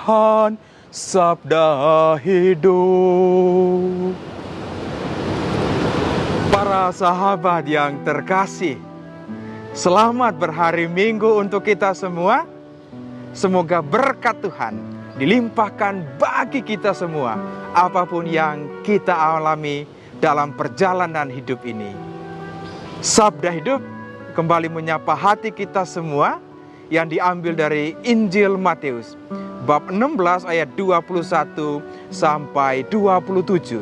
Tuhan, sabda hidup. Para sahabat yang terkasih, selamat berhari Minggu untuk kita semua. Semoga berkat Tuhan dilimpahkan bagi kita semua, apapun yang kita alami dalam perjalanan hidup ini. Sabda hidup kembali menyapa hati kita semua yang diambil dari Injil Matius bab 16 ayat 21 sampai 27.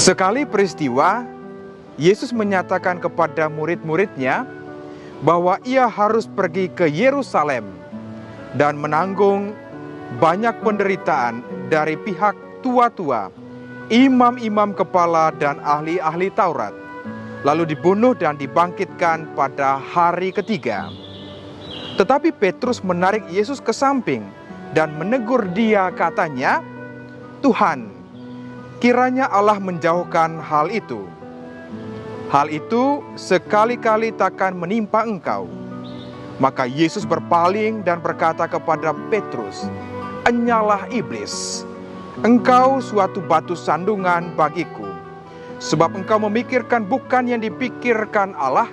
Sekali peristiwa, Yesus menyatakan kepada murid-muridnya bahwa ia harus pergi ke Yerusalem dan menanggung banyak penderitaan dari pihak tua-tua, imam-imam kepala dan ahli-ahli Taurat, lalu dibunuh dan dibangkitkan pada hari ketiga. Tetapi Petrus menarik Yesus ke samping dan menegur dia, katanya, "Tuhan, kiranya Allah menjauhkan hal itu. Hal itu sekali-kali takkan menimpa engkau." Maka Yesus berpaling dan berkata kepada Petrus, "Enyalah iblis, engkau suatu batu sandungan bagiku. Sebab engkau memikirkan bukan yang dipikirkan Allah,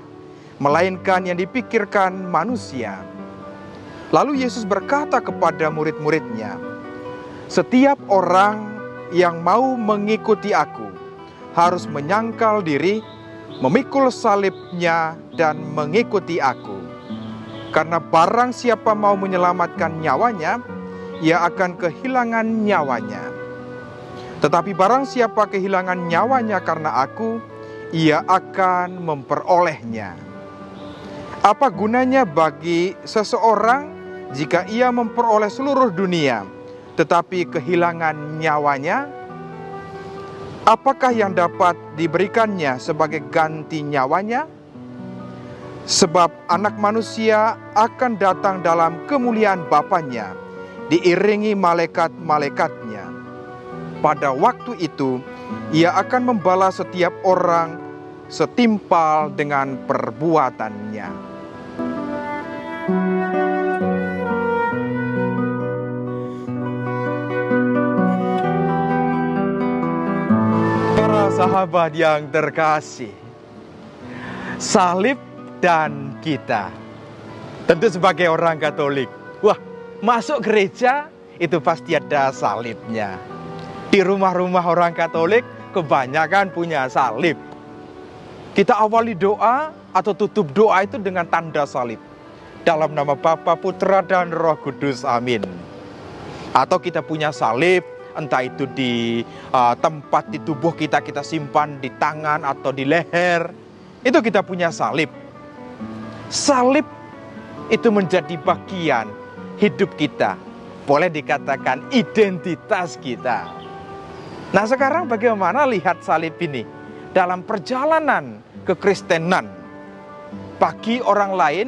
melainkan yang dipikirkan manusia." Lalu Yesus berkata kepada murid-muridnya, "Setiap orang yang mau mengikuti aku harus menyangkal diri, memikul salibnya dan mengikuti aku. Karena barang siapa mau menyelamatkan nyawanya, ia akan kehilangan nyawanya. Tetapi barang siapa kehilangan nyawanya karena aku, ia akan memperolehnya. Apa gunanya bagi seseorang jika ia memperoleh seluruh dunia, tetapi kehilangan nyawanya? Apakah yang dapat diberikannya sebagai ganti nyawanya? Sebab anak manusia akan datang dalam kemuliaan Bapanya, diiringi malaikat-malaikatnya. Pada waktu itu, ia akan membalas setiap orang setimpal dengan perbuatannya." Para sahabat yang terkasih, salib dan kita. Tentu sebagai orang Katolik, masuk gereja itu pasti ada salibnya. Di rumah-rumah orang Katolik kebanyakan punya salib. Kita awali doa atau tutup doa itu dengan tanda salib. Dalam nama Bapa, Putra, dan Roh Kudus, amin. Atau kita punya salib, entah itu di tempat di tubuh kita, kita simpan di tangan atau di leher. Itu kita punya salib. Salib itu menjadi bagian hidup kita. Boleh dikatakan identitas kita. Nah, sekarang bagaimana lihat salib ini dalam perjalanan kekristenan? Bagi orang lain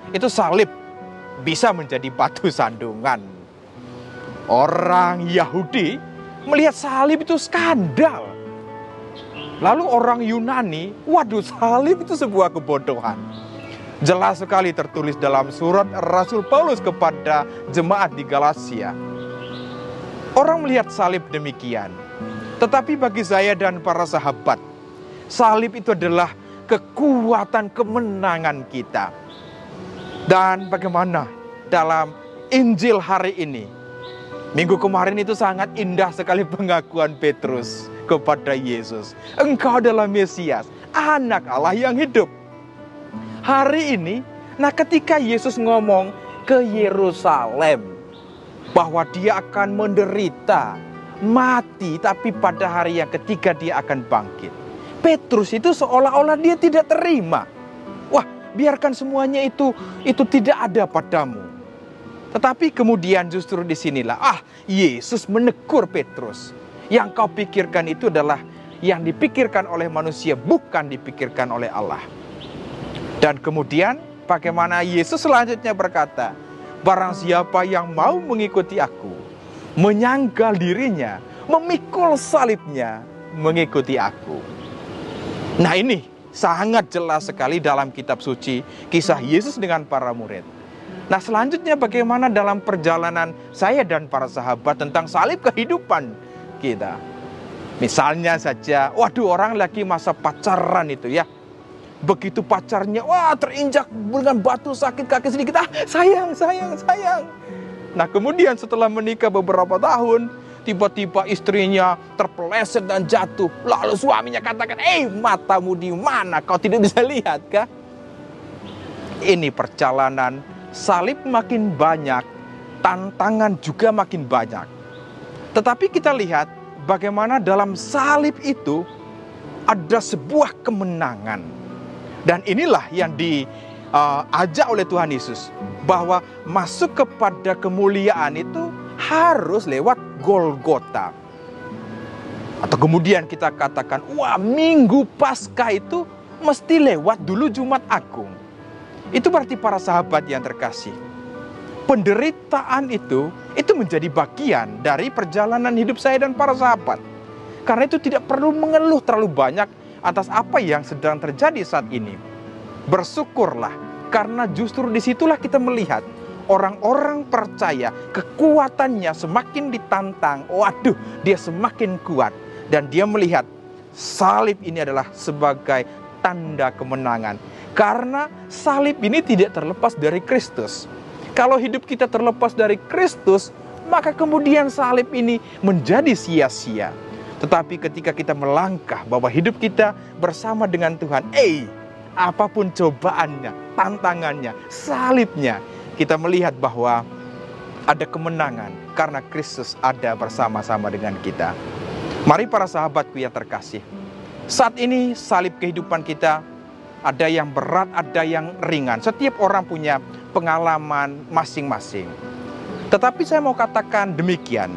itu salib bisa menjadi batu sandungan. Orang Yahudi melihat salib itu skandal. Lalu orang Yunani, salib itu sebuah kebodohan. Jelas sekali tertulis dalam surat Rasul Paulus kepada jemaat di Galatia. Orang melihat salib demikian. Tetapi bagi saya dan para sahabat, salib itu adalah kekuatan kemenangan kita. Dan bagaimana dalam Injil hari ini? Minggu kemarin itu sangat indah sekali pengakuan Petrus kepada Yesus. "Engkau adalah Mesias, anak Allah yang hidup." Hari ini, ketika Yesus ngomong ke Yerusalem bahwa dia akan menderita, mati, tapi pada hari yang ketiga dia akan bangkit. Petrus itu seolah-olah dia tidak terima. Biarkan semuanya itu tidak ada padamu. Tetapi kemudian justru disinilah Yesus menegur Petrus. Yang kau pikirkan itu adalah yang dipikirkan oleh manusia, bukan dipikirkan oleh Allah. Dan kemudian bagaimana Yesus selanjutnya berkata, "Barang siapa yang mau mengikuti aku, menyangkal dirinya, memikul salibnya, mengikuti aku." Nah, ini sangat jelas sekali dalam kitab suci kisah Yesus dengan para murid. Nah, selanjutnya bagaimana dalam perjalanan saya dan para sahabat tentang salib kehidupan kita. Misalnya saja, waduh, orang lagi masa pacaran itu ya. Begitu pacarnya, wah, terinjak dengan batu, sakit kaki sedikit, sayang. Nah, kemudian setelah menikah beberapa tahun, tiba-tiba istrinya terpeleset dan jatuh. Lalu suaminya katakan, matamu di mana? Kau tidak bisa lihat kah? Ini perjalanan salib makin banyak, tantangan juga makin banyak. Tetapi kita lihat bagaimana dalam salib itu ada sebuah kemenangan. Dan inilah yang diajak oleh Tuhan Yesus, bahwa masuk kepada kemuliaan itu harus lewat Golgota. Atau kemudian kita katakan, wah, Minggu Paskah itu mesti lewat dulu Jumat Agung. Itu berarti para sahabat yang terkasih, penderitaan itu menjadi bagian dari perjalanan hidup saya dan para sahabat. Karena itu tidak perlu mengeluh terlalu banyak atas apa yang sedang terjadi saat ini. Bersyukurlah, karena justru disitulah kita melihat orang-orang percaya kekuatannya semakin ditantang. Waduh, dia semakin kuat. Dan dia melihat salib ini adalah sebagai tanda kemenangan. Karena salib ini tidak terlepas dari Kristus. Kalau hidup kita terlepas dari Kristus, maka kemudian salib ini menjadi sia-sia. Tetapi ketika kita melangkah bahwa hidup kita bersama dengan Tuhan, apapun cobaannya, tantangannya, salibnya, kita melihat bahwa ada kemenangan karena Kristus ada bersama-sama dengan kita. Mari para sahabatku yang terkasih, saat ini salib kehidupan kita ada yang berat, ada yang ringan. Setiap orang punya pengalaman masing-masing. Tetapi saya mau katakan demikian,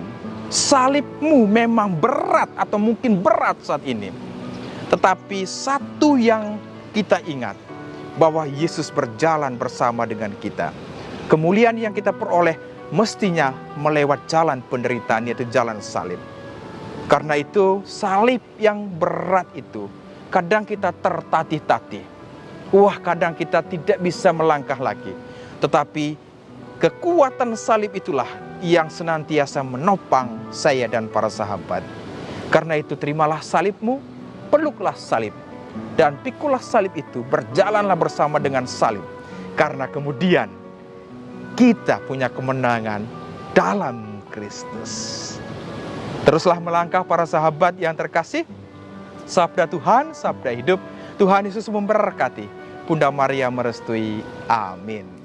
salibmu memang berat atau mungkin berat saat ini. Tetapi satu yang kita ingat, bahwa Yesus berjalan bersama dengan kita. Kemuliaan yang kita peroleh mestinya melewat jalan penderitaan, yaitu jalan salib. Karena itu salib yang berat itu kadang kita tertatih-tatih. Kadang kita tidak bisa melangkah lagi. Tetapi kekuatan salib itulah yang senantiasa menopang saya dan para sahabat. Karena itu terimalah salibmu, peluklah salib, dan pikulah salib itu, berjalanlah bersama dengan salib. Karena kemudian kita punya kemenangan dalam Kristus. Teruslah melangkah para sahabat yang terkasih. Sabda Tuhan, sabda hidup. Tuhan Yesus memberkati. Bunda Maria merestui. Amin.